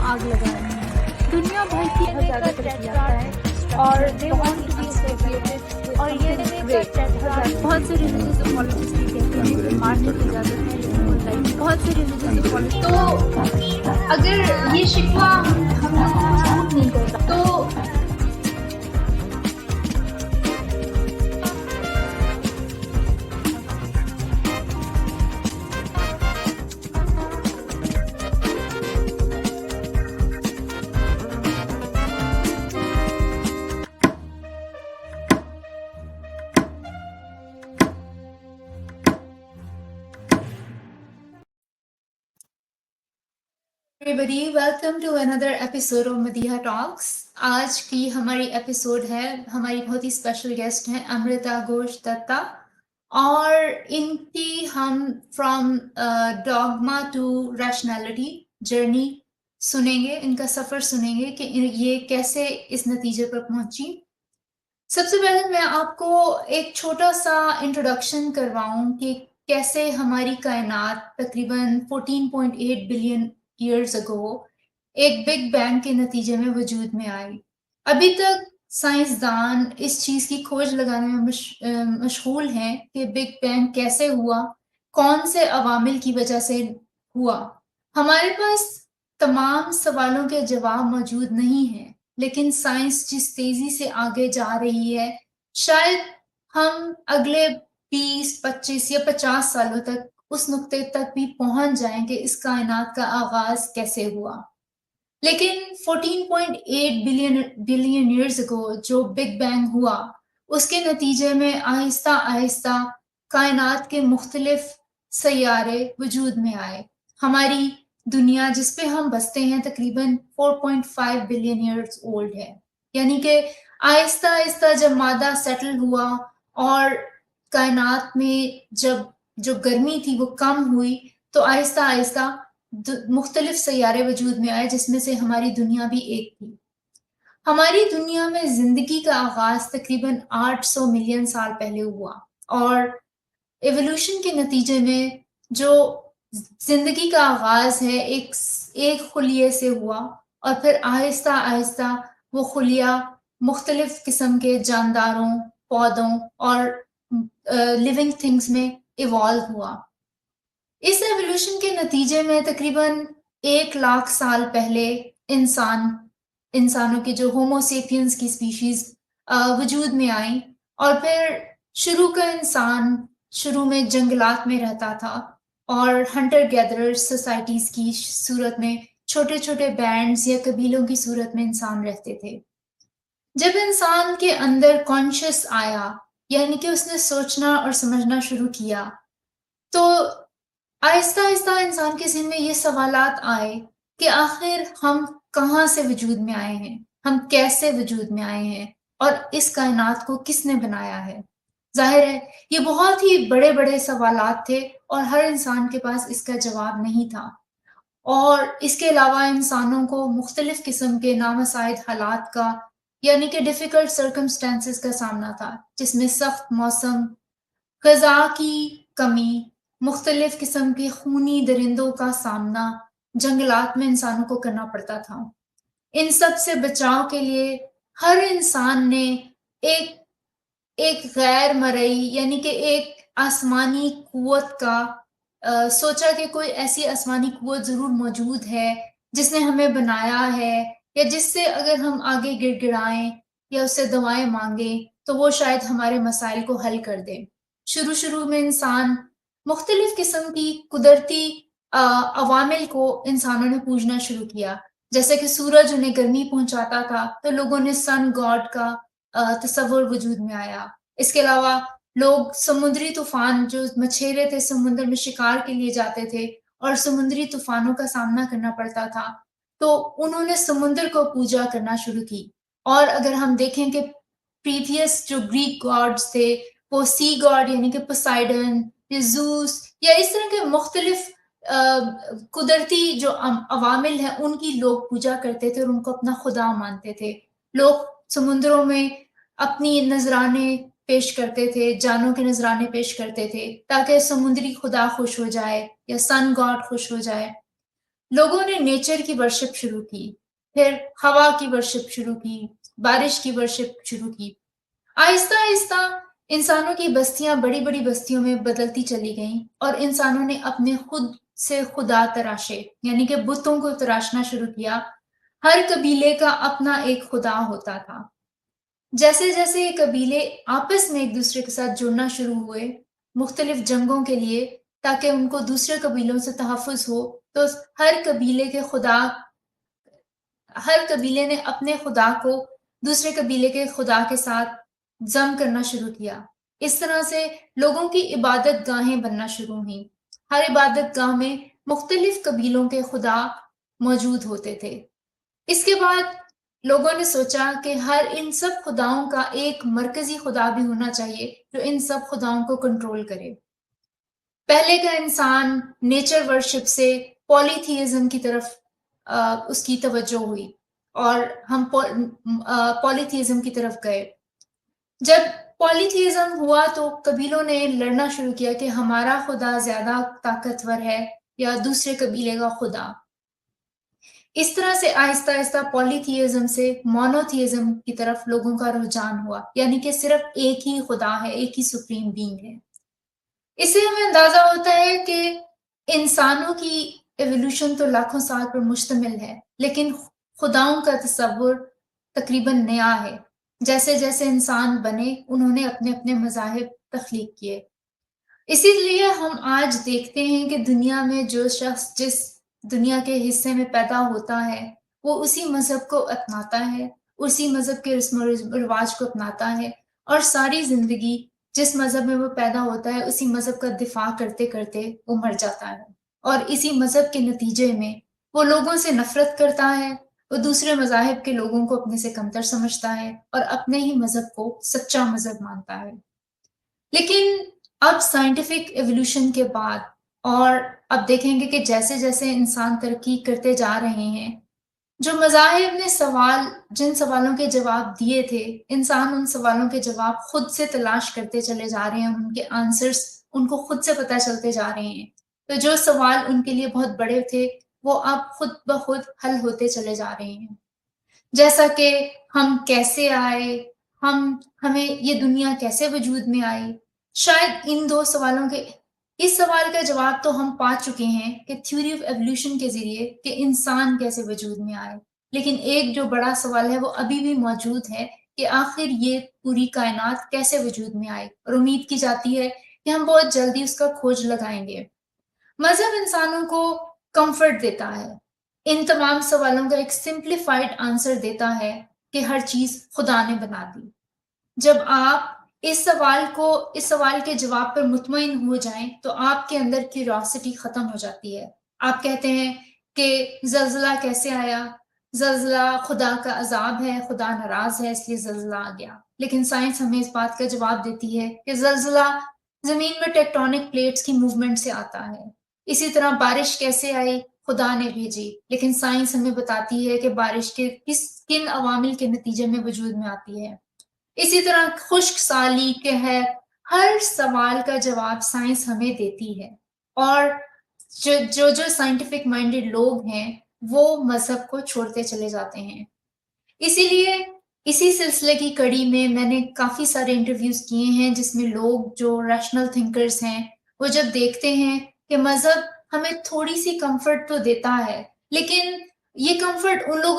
آگ لگا رہے ہیں. دنیا بھر کی بہت زیادہ ترقی یافتہ ہے اور they want to be associated with اور یہ something great. بہت سے ریلیجیز اور پالیٹکس بھی کہتے ہیں کہ مارنے کی اجازت ہے لیکن وہ لائف بہت سے ریلیجیز اور پالیٹکس. تو اگر یہ شکوہ ہم مضبوط نہیں کرتا تو Everybody, welcome to another episode of Madiha Talks. آج کی ہماری ایپیسوڈ ہے, ہماری بہت ہی اسپیشل گیسٹ ہیں امرتا گھوش دتا, اور ان کی ہم from dogma to rationality journey سنیں گے, ان کا سفر سنیں گے کہ یہ کیسے اس نتیجے پر پہنچی. سب سے پہلے میں آپ کو ایک چھوٹا سا انٹروڈکشن کرواؤں کہ کیسے ہماری کائنات تقریباً 14.8 بلین ایئرز اگو ایک بگ بینگ کے نتیجے میں وجود میں آئی. ابھی تک سائنسدان اس چیز کی کھوج لگانے میں مشغول ہیں کہ بگ بینگ کیسے ہوا, کون سے عوامل کی وجہ سے ہوا. ہمارے پاس تمام سوالوں کے جواب موجود نہیں ہیں, لیکن سائنس جس تیزی سے آگے جا رہی ہے شاید ہم اگلے 20, 25 یا 50 سالوں تک اس نقطے تک بھی پہنچ جائیں کہ اس کائنات کا آغاز کیسے ہوا. لیکن 14.8 بلین ایئرز اگو جو بگ بینگ ہوا, اس کے نتیجے میں آہستہ آہستہ کائنات کے مختلف سیارے وجود میں آئے. ہماری دنیا جس پہ ہم بستے ہیں تقریباً 4.5 بلین ایئرز اولڈ ہے. یعنی کہ آہستہ آہستہ جب مادہ سیٹل ہوا اور کائنات میں جب جو گرمی تھی وہ کم ہوئی تو آہستہ آہستہ مختلف سیارے وجود میں آئے, جس میں سے ہماری دنیا بھی ایک تھی. ہماری دنیا میں زندگی کا آغاز تقریباً 800 ملین سال پہلے ہوا, اور ایوولوشن کے نتیجے میں جو زندگی کا آغاز ہے ایک خلیے سے ہوا, اور پھر آہستہ آہستہ وہ خلیہ مختلف قسم کے جانداروں, پودوں اور لیونگ تھنگس میں ایوالو ہوا. اس ایوولوشن کے نتیجے میں تقریباً 1 لاکھ سال پہلے انسانوں کی جو ہومو سیپینز کی سپیشیز وجود میں آئیں, اور پھر شروع کا انسان شروع میں جنگلات میں رہتا تھا اور ہنٹر گیدرر سوسائٹیز کی صورت میں چھوٹے چھوٹے بینڈز یا قبیلوں کی صورت میں انسان رہتے تھے. جب انسان کے اندر کانشیس آیا, یعنی کہ اس نے سوچنا اور سمجھنا شروع کیا, تو آہستہ آہستہ انسان کے ذہن میں یہ سوالات آئے کہ آخر ہم کہاں سے وجود میں آئے ہیں, ہم کیسے وجود میں آئے ہیں, اور اس کائنات کو کس نے بنایا ہے. ظاہر ہے یہ بہت ہی بڑے بڑے سوالات تھے اور ہر انسان کے پاس اس کا جواب نہیں تھا, اور اس کے علاوہ انسانوں کو مختلف قسم کے نامساعد حالات کا, یعنی کہ ڈیفیکلٹ سرکمسٹانسز کا سامنا تھا, جس میں سخت موسم, غذا کی کمی, مختلف قسم کے خونی درندوں کا سامنا جنگلات میں انسانوں کو کرنا پڑتا تھا. ان سب سے بچاؤ کے لیے ہر انسان نے ایک غیر مرئی یعنی کہ ایک آسمانی قوت کا سوچا کہ کوئی ایسی آسمانی قوت ضرور موجود ہے جس نے ہمیں بنایا ہے, یا جس سے اگر ہم آگے گڑ گڑائیں یا اس سے دعائیں مانگیں تو وہ شاید ہمارے مسائل کو حل کر دے. شروع میں انسان مختلف قسم کی قدرتی عوامل کو انسانوں نے پوجنا شروع کیا, جیسے کہ سورج انہیں گرمی پہنچاتا تھا تو لوگوں نے سن گاڈ کا تصور وجود میں آیا. اس کے علاوہ لوگ سمندری طوفان, جو مچھیرے تھے سمندر میں شکار کے لیے جاتے تھے اور سمندری طوفانوں کا سامنا کرنا پڑتا تھا, تو انہوں نے سمندر کو پوجا کرنا شروع کی. اور اگر ہم دیکھیں کہ پریویس جو گریک گاڈز تھے وہ سی گاڈ یعنی کہ پوسائیڈن, زوس یا اس طرح کے مختلف قدرتی جو عوامل ہیں ان کی لوگ پوجا کرتے تھے اور ان کو اپنا خدا مانتے تھے. لوگ سمندروں میں اپنی نذرانے پیش کرتے تھے, جانوں کے نذرانے پیش کرتے تھے تاکہ سمندری خدا خوش ہو جائے یا سن گاڈ خوش ہو جائے. لوگوں نے نیچر کی ورشپ شروع کی، پھر ہوا کی ورشپ شروع کی، بارش کی ورشپ شروع کی. آہستہ آہستہ انسانوں کی بستیاں بڑی بڑی بستیوں میں بدلتی چلی گئیں اور انسانوں نے اپنے خود سے خدا تراشے، یعنی کہ بتوں کو تراشنا شروع کیا. ہر قبیلے کا اپنا ایک خدا ہوتا تھا. جیسے جیسے یہ قبیلے آپس میں ایک دوسرے کے ساتھ جڑنا شروع ہوئے مختلف جنگوں کے لیے تاکہ ان کو دوسرے قبیلوں سے تحفظ ہو، تو ہر قبیلے نے اپنے خدا کو دوسرے قبیلے کے خدا کے ساتھ ضم کرنا شروع کیا. اس طرح سے لوگوں کی عبادت گاہیں بننا شروع ہوئیں. ہر عبادت گاہ میں مختلف قبیلوں کے خدا موجود ہوتے تھے. اس کے بعد لوگوں نے سوچا کہ ان سب خداؤں کا ایک مرکزی خدا بھی ہونا چاہیے جو ان سب خداؤں کو کنٹرول کرے. پہلے کا انسان نیچر ورشپ سے پولی تھیزم کی طرف اس کی توجہ ہوئی اور ہم پولی تھیزم کی طرف گئے. جب پولی تھیزم ہوا تو قبیلوں نے لڑنا شروع کیا کہ ہمارا خدا زیادہ طاقتور ہے یا دوسرے قبیلے کا خدا. اس طرح سے آہستہ آہستہ پولی تھیزم سے مونو تھیزم کی طرف لوگوں کا رجحان ہوا، یعنی کہ صرف ایک ہی خدا ہے، ایک ہی سپریم بینگ ہے. اس سے ہمیں اندازہ ہوتا ہے کہ انسانوں کی ایولیوشن تو لاکھوں سال پر مشتمل ہے، لیکن خداؤں کا تصور تقریباً نیا ہے. جیسے جیسے انسان بنے انہوں نے اپنے اپنے مذاہب تخلیق کیے. اسی لیے ہم آج دیکھتے ہیں کہ دنیا میں جو شخص جس دنیا کے حصے میں پیدا ہوتا ہے وہ اسی مذہب کو اپناتا ہے، اسی مذہب کے رسم و رواج کو اپناتا ہے، اور ساری زندگی جس مذہب میں وہ پیدا ہوتا ہے اسی مذہب کا دفاع کرتے کرتے وہ مر جاتا ہے. اور اسی مذہب کے نتیجے میں وہ لوگوں سے نفرت کرتا ہے، وہ دوسرے مذاہب کے لوگوں کو اپنے سے کمتر سمجھتا ہے اور اپنے ہی مذہب کو سچا مذہب مانتا ہے. لیکن اب سائنٹیفک ایولیوشن کے بعد اور اب دیکھیں گے کہ جیسے جیسے انسان ترقی کرتے جا رہے ہیں، جو مذاہب نے جن سوالوں کے جواب دیے تھے، انسان ان سوالوں کے جواب خود سے تلاش کرتے چلے جا رہے ہیں، ان کے آنسرز ان کو خود سے پتہ چلتے جا رہے ہیں. تو جو سوال ان کے لیے بہت بڑے تھے وہ اب خود بخود حل ہوتے چلے جا رہے ہیں. جیسا کہ ہم کیسے آئے، ہمیں یہ دنیا کیسے وجود میں آئی. شاید ان دو سوالوں کے اس سوال کا جواب تو ہم پا چکے ہیں کہ تھیوری آف ایولیوشن کے ذریعے کہ انسان کیسے وجود میں آئے. لیکن ایک جو بڑا سوال ہے وہ ابھی بھی موجود ہے کہ آخر یہ پوری کائنات کیسے وجود میں آئے، اور امید کی جاتی ہے کہ ہم بہت جلدی اس کا کھوج لگائیں گے. مذہب انسانوں کو کمفرٹ دیتا ہے، ان تمام سوالوں کا ایک سمپلیفائڈ آنسر دیتا ہے کہ ہر چیز خدا نے بنا دی. جب آپ اس سوال کے جواب پر مطمئن ہو جائیں تو آپ کے اندر کیوریوسٹی ختم ہو جاتی ہے. آپ کہتے ہیں کہ زلزلہ کیسے آیا؟ زلزلہ خدا کا عذاب ہے، خدا ناراض ہے اس لیے زلزلہ آ گیا. لیکن سائنس ہمیں اس بات کا جواب دیتی ہے کہ زلزلہ زمین میں ٹیکٹونک پلیٹس کی موومنٹ سے آتا ہے. اسی طرح بارش کیسے آئی؟ خدا نے بھیجی. لیکن سائنس ہمیں بتاتی ہے کہ بارش کن عوامل کے نتیجے میں وجود میں آتی ہے. اسی طرح خشک سالی، قحط، ہر سوال کا جواب سائنس ہمیں دیتی ہے. اور جو سائنٹیفک مائنڈڈ لوگ ہیں وہ مذہب کو چھوڑتے چلے جاتے ہیں. اسی لیے اسی سلسلے کی کڑی میں نے کافی سارے انٹرویوز کیے ہیں جس میں لوگ جو ریشنل تھنکرز ہیں وہ جب دیکھتے ہیں کہ مذہب ہمیں تھوڑی سی کمفرٹ تو دیتا ہے، لیکن یہ کمفرٹ ان لوگوں